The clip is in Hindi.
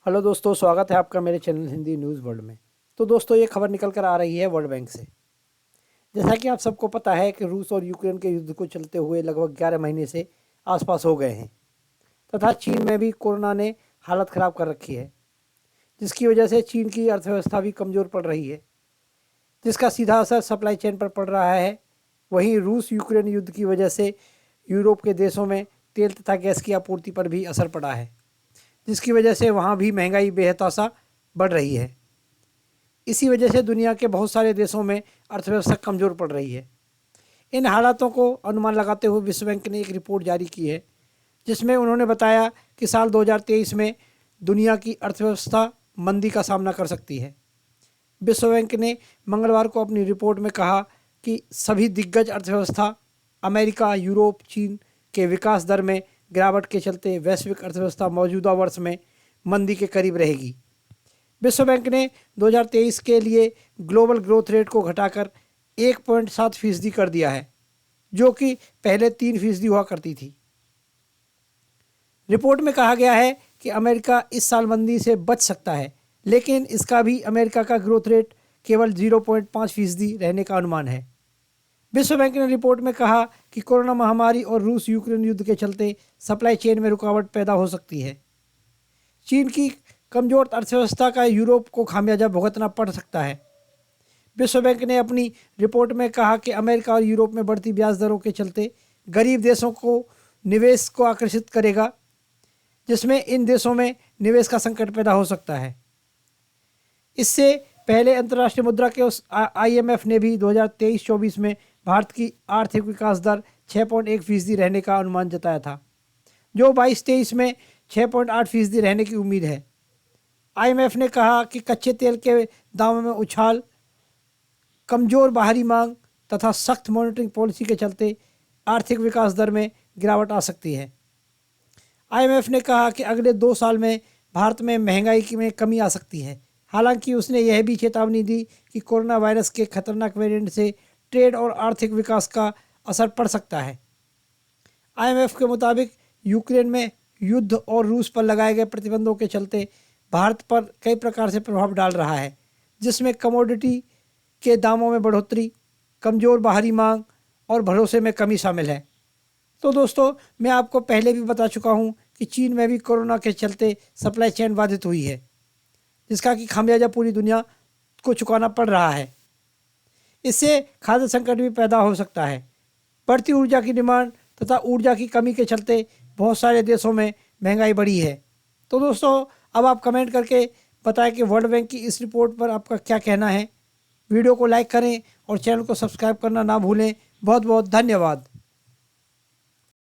हेलो दोस्तों, स्वागत है आपका मेरे चैनल हिंदी न्यूज़ वर्ल्ड में। तो दोस्तों, ये खबर निकल कर आ रही है वर्ल्ड बैंक से। जैसा कि आप सबको पता है कि रूस और यूक्रेन के युद्ध को चलते हुए लगभग 11 महीने से आसपास हो गए हैं तथा चीन में भी कोरोना ने हालत ख़राब कर रखी है, जिसकी वजह से चीन की अर्थव्यवस्था भी कमज़ोर पड़ रही है, जिसका सीधा असर सप्लाई चेन पर पड़ रहा है। वहीं रूस यूक्रेन युद्ध की वजह से यूरोप के देशों में तेल तथा गैस की आपूर्ति पर भी असर पड़ा है, जिसकी वजह से वहाँ भी महंगाई बेहताशा बढ़ रही है। इसी वजह से दुनिया के बहुत सारे देशों में अर्थव्यवस्था कमज़ोर पड़ रही है। इन हालातों को अनुमान लगाते हुए विश्व बैंक ने एक रिपोर्ट जारी की है, जिसमें उन्होंने बताया कि साल 2023 में दुनिया की अर्थव्यवस्था मंदी का सामना कर सकती है। विश्व बैंक ने मंगलवार को अपनी रिपोर्ट में कहा कि सभी दिग्गज अर्थव्यवस्था अमेरिका, यूरोप, चीन के विकास दर में गिरावट के चलते वैश्विक अर्थव्यवस्था मौजूदा वर्ष में मंदी के करीब रहेगी। विश्व बैंक ने 2023 के लिए ग्लोबल ग्रोथ रेट को घटाकर 1.7% कर दिया है, जो कि पहले 3% हुआ करती थी। रिपोर्ट में कहा गया है कि अमेरिका इस साल मंदी से बच सकता है, लेकिन इसका भी अमेरिका का ग्रोथ रेट केवल 0.5% रहने का अनुमान है। विश्व बैंक ने रिपोर्ट में कहा कि कोरोना महामारी और रूस यूक्रेन युद्ध के चलते सप्लाई चेन में रुकावट पैदा हो सकती है। चीन की कमज़ोर अर्थव्यवस्था का यूरोप को खामियाजा भुगतना पड़ सकता है। विश्व बैंक ने अपनी रिपोर्ट में कहा कि अमेरिका और यूरोप में बढ़ती ब्याज दरों के चलते गरीब देशों को निवेश को आकर्षित करेगा, जिसमें इन देशों में निवेश का संकट पैदा हो सकता है। इससे पहले अंतर्राष्ट्रीय मुद्रा के IMF ने भी 2023-24 में भारत की आर्थिक विकास दर 6.1% रहने का अनुमान जताया था, जो 22-23 में 6.8% रहने की उम्मीद है। IMF ने कहा कि कच्चे तेल के दामों में उछाल, कमज़ोर बाहरी मांग तथा सख्त मॉनिटरिंग पॉलिसी के चलते आर्थिक विकास दर में गिरावट आ सकती है। IMF ने कहा कि अगले 2 साल में भारत में महंगाई में कमी आ सकती है। हालांकि उसने यह भी चेतावनी दी कि कोरोना वायरस के खतरनाक वेरिएंट से ट्रेड और आर्थिक विकास का असर पड़ सकता है। IMF के मुताबिक यूक्रेन में युद्ध और रूस पर लगाए गए प्रतिबंधों के चलते भारत पर कई प्रकार से प्रभाव डाल रहा है, जिसमें कमोडिटी के दामों में बढ़ोतरी, कमज़ोर बाहरी मांग और भरोसे में कमी शामिल है। तो दोस्तों, मैं आपको पहले भी बता चुका हूं कि चीन में भी कोरोना के चलते सप्लाई चेन बाधित हुई है, जिसका कि खामियाजा पूरी दुनिया को चुकाना पड़ रहा है। इससे खाद्य संकट भी पैदा हो सकता है। बढ़ती ऊर्जा की डिमांड तथा ऊर्जा की कमी के चलते बहुत सारे देशों में महंगाई बढ़ी है। तो दोस्तों, अब आप कमेंट करके बताएं कि वर्ल्ड बैंक की इस रिपोर्ट पर आपका क्या कहना है। वीडियो को लाइक करें और चैनल को सब्सक्राइब करना ना भूलें। बहुत बहुत धन्यवाद।